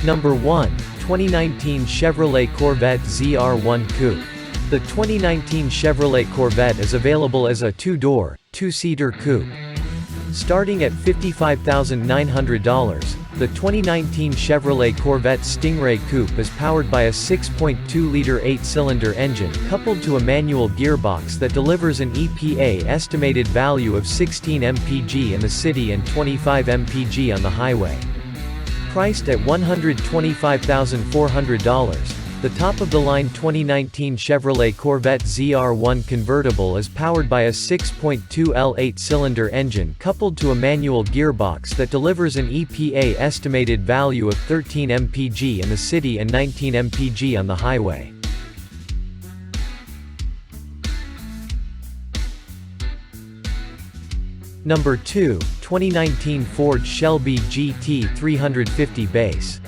Number 1. 2019 Chevrolet Corvette ZR1 Coupe. The 2019 Chevrolet Corvette is available as a two-door, two-seater coupe. Starting at $55,900, the 2019 Chevrolet Corvette Stingray Coupe is powered by a 6.2-liter 8-cylinder engine coupled to a manual gearbox that delivers an EPA estimated value of 16 mpg in the city and 25 mpg on the highway. Priced at $125,400, the top-of-the-line 2019 Chevrolet Corvette ZR1 convertible is powered by a 6.2L 8-cylinder engine coupled to a manual gearbox that delivers an EPA estimated value of 13 mpg in the city and 19 mpg on the highway. Number 2. 2019 Ford Shelby GT 350 Base.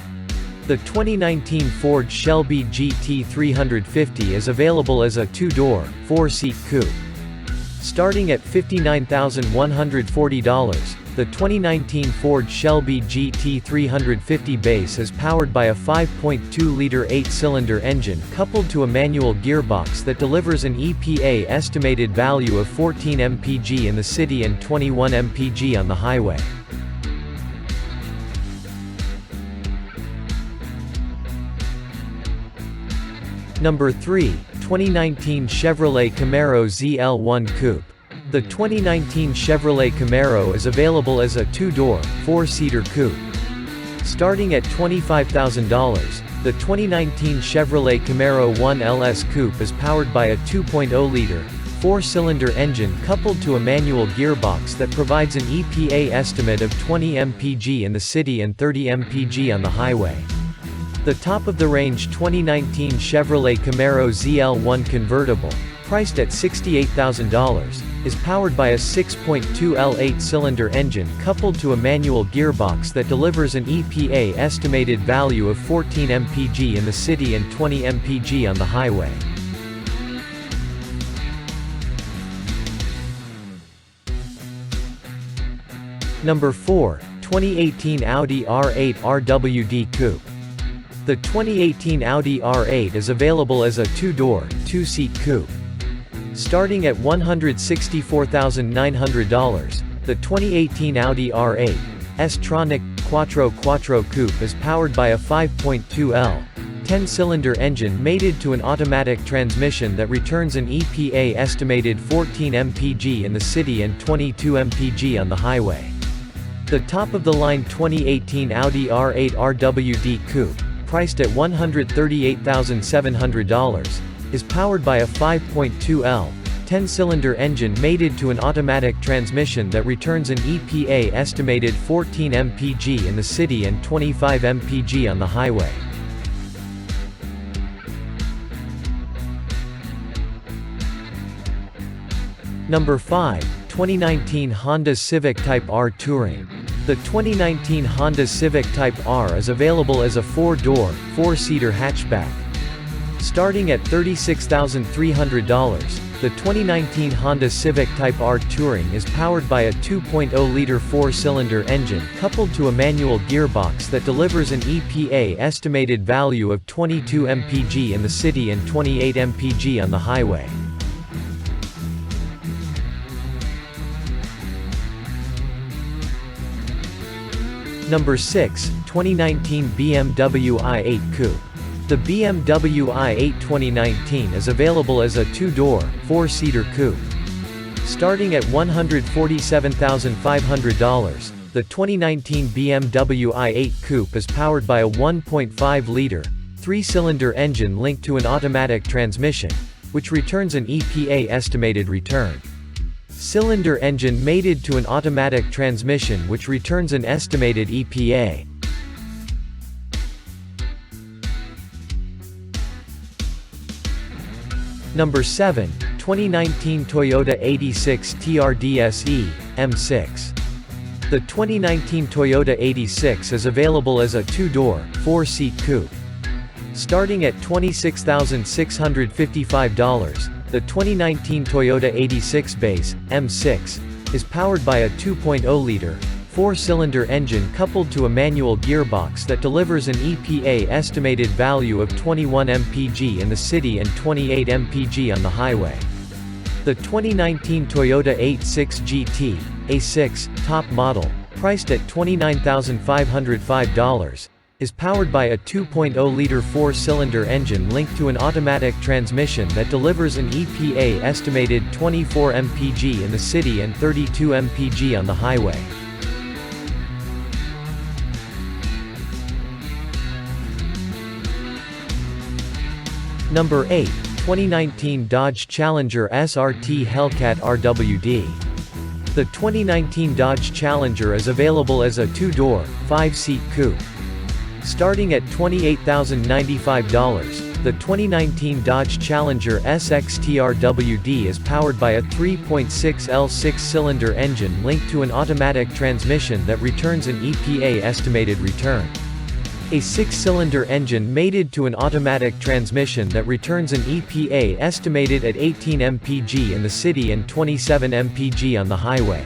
The 2019 Ford Shelby GT 350 is available as a two-door, four-seat coupe. Starting at $59,140, the 2019 Ford Shelby GT 350 Base is powered by a 5.2-liter 8-cylinder engine coupled to a manual gearbox that delivers an EPA estimated value of 14 mpg in the city and 21 mpg on the highway. Number 3. 2019 Chevrolet Camaro ZL1 Coupe. The 2019 Chevrolet Camaro is available as a two-door, four-seater coupe. Starting at $25,000, the 2019 Chevrolet Camaro 1LS Coupe is powered by a 2.0-liter, four-cylinder engine coupled to a manual gearbox that provides an EPA estimate of 20 mpg in the city and 30 mpg on the highway. The top-of-the-range 2019 Chevrolet Camaro ZL1 convertible, priced at $68,000, is powered by a 6.2L 8-cylinder engine coupled to a manual gearbox that delivers an EPA estimated value of 14 mpg in the city and 20 mpg on the highway. Number 4. 2018 Audi R8 RWD Coupe. The 2018 Audi R8 is available as a two-door, two-seat coupe. Starting at $164,900, the 2018 Audi R8 S-Tronic Quattro Coupe is powered by a 5.2L 10-cylinder engine mated to an automatic transmission that returns an EPA estimated 14 mpg in the city and 22 mpg on the highway. The top-of-the-line 2018 Audi R8 RWD Coupe, priced at $138,700, is powered by a 5.2L 10-cylinder engine mated to an automatic transmission that returns an EPA estimated 14 mpg in the city and 25 mpg on the highway. Number 5. 2019 Honda Civic Type R Touring. The 2019 Honda Civic Type R is available as a four-door, four-seater hatchback. Starting at $36,300, the 2019 Honda Civic Type R Touring is powered by a 2.0-liter four-cylinder engine coupled to a manual gearbox that delivers an EPA estimated value of 22 mpg in the city and 28 mpg on the highway. Number 6. 2019 BMW i8 Coupe. The BMW i8 2019 is available as a two-door, four-seater coupe. Starting at $147,500, the 2019 BMW i8 Coupe is powered by a 1.5-liter, three-cylinder engine linked to an automatic transmission, which returns an EPA estimated return. Cylinder engine mated to an automatic transmission which returns an estimated EPA. Number 7. 2019 Toyota 86 TRD-SE M6. The 2019 Toyota 86 is available as a two-door, four-seat coupe. Starting at $26,655, the 2019 Toyota 86 Base M6 is powered by a 2.0-liter 4-cylinder engine coupled to a manual gearbox that delivers an EPA estimated value of 21 mpg in the city and 28 mpg on the highway. The 2019 Toyota 86 GT, A6, top model, priced at $29,505, is powered by a 2.0-liter 4-cylinder engine linked to an automatic transmission that delivers an EPA estimated 24 mpg in the city and 32 mpg on the highway. Number 8. 2019 Dodge Challenger SRT Hellcat RWD. The 2019 Dodge Challenger is available as a 2-door, 5-seat coupe. Starting at $28,095, the 2019 Dodge Challenger SXT RWD is powered by a 3.6L 6-cylinder engine linked to an automatic transmission that returns an EPA estimated return. A 6-cylinder engine mated to an automatic transmission that returns an EPA estimated at 18 mpg in the city and 27 mpg on the highway.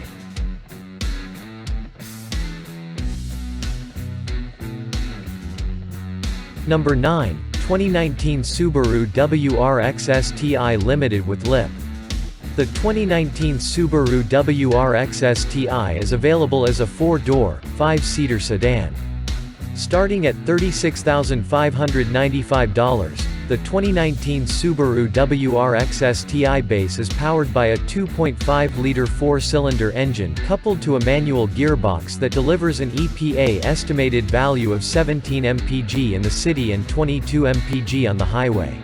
Number 9. 2019 Subaru WRX STI Limited with LIP. The 2019 Subaru WRX STI is available as a 4-door, 5-seater sedan. Starting at $36,595, the 2019 Subaru WRX STI base is powered by a 2.5-liter 4-cylinder engine coupled to a manual gearbox that delivers an EPA estimated value of 17 mpg in the city and 22 mpg on the highway.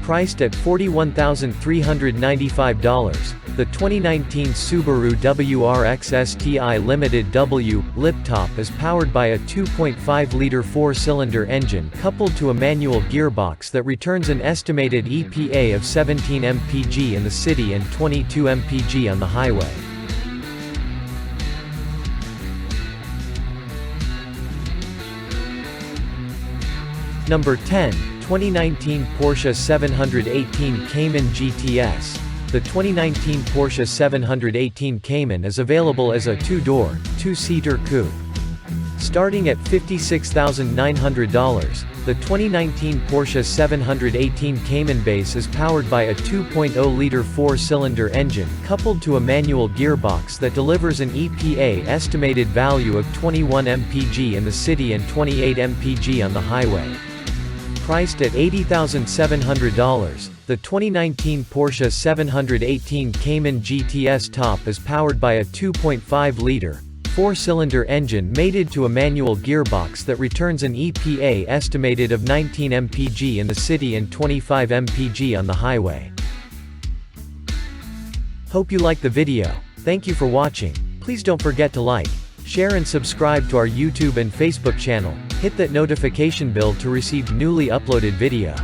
Priced at $41,395, the 2019 Subaru WRX STI Limited W Lip Top is powered by a 2.5-liter 4-cylinder engine coupled to a manual gearbox that returns an estimated EPA of 17 mpg in the city and 22 mpg on the highway. Number 10. 2019 Porsche 718 Cayman GTS. The 2019 Porsche 718 Cayman is available as a 2-door, 2-seater coupe. Starting at $56,900, the 2019 Porsche 718 Cayman base is powered by a 2.0-liter 4-cylinder engine coupled to a manual gearbox that delivers an EPA estimated value of 21 mpg in the city and 28 mpg on the highway. Priced at $80,700, the 2019 Porsche 718 Cayman GTS Top is powered by a 2.5-liter, 4-cylinder engine mated to a manual gearbox that returns an EPA estimated of 19 mpg in the city and 25 mpg on the highway. Hope you liked the video. Thank you for watching. Please don't forget to like, share and subscribe to our YouTube and Facebook channel. Hit that notification bell to receive newly uploaded video.